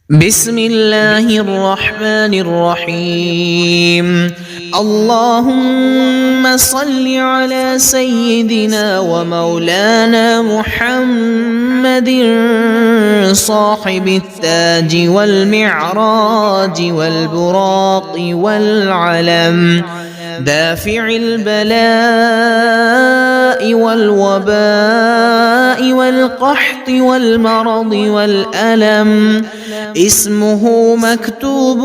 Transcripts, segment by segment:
بسم الله الرحمن الرحيم. اللهم صل على سيدنا ومولانا محمد صاحب التاج والمعراج والبراق والعلم، دافع البلاء والوباء والقحط والمرض والألم، اسمه مكتوب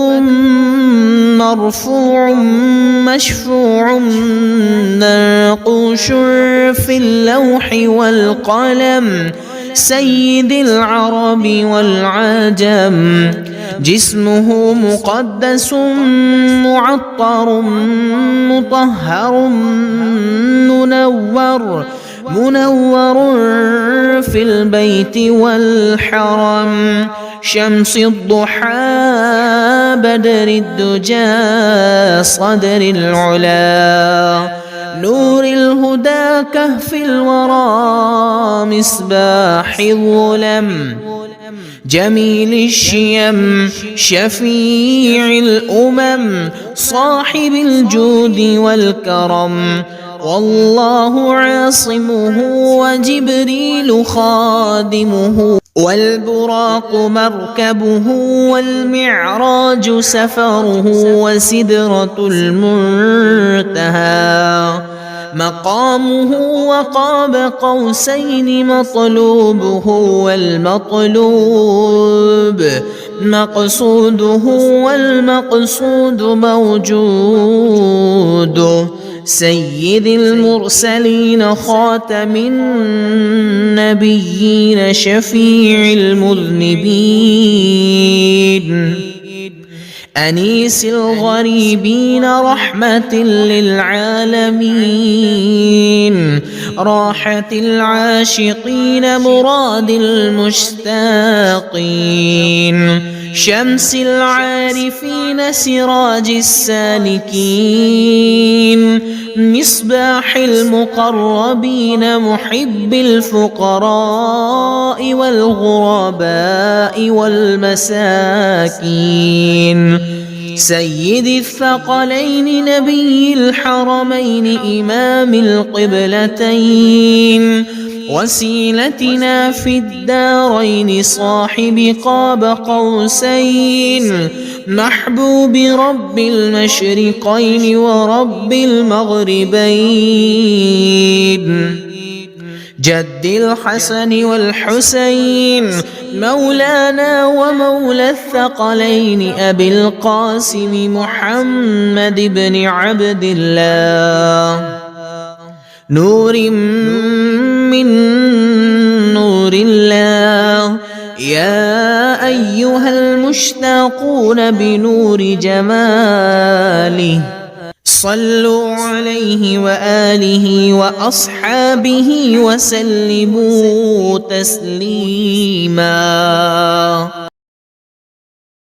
مرفوع مشفوع منقوش في اللوح والقلم، سيد العرب والعجم، جسمه مقدس معطر مطهر منور في البيت والحرم، شمس الضحى بدر الدجى صدر العلا، نور الهدى كهف الورى مصباح الظلم، جميل الشيم شفيع الأمم، صاحب الجود والكرم، والله عاصمه وجبريل خادمه، والبراق مركبه والمعراج سفره، وسدرة المنتهى مقامه، وقاب قوسين مطلوبه، والمطلوب مقصوده، والمقصود موجود، سيد المرسلين خاتم النبيين شفيع المذنبين، أنيس الغريبين رحمة للعالمين، راحة العاشقين مراد المشتاقين، شمس العارفين سراج السالكين، مصباح المقربين محب الفقراء والغرباء والمساكين، سيد الثقلين نبي الحرمين إمام القبلتين، وسيلتنا في الدارين صاحب قاب قوسين، محبوب رب المشرقين ورب المغربين، جد الحسن والحسين مولانا ومولى الثقلين أبي القاسم محمد بن عبد الله، نور من نور الله، يا أيها المشتاقون بنور جماله، صلوا عليه وآله وأصحابه وسلموا تسليما.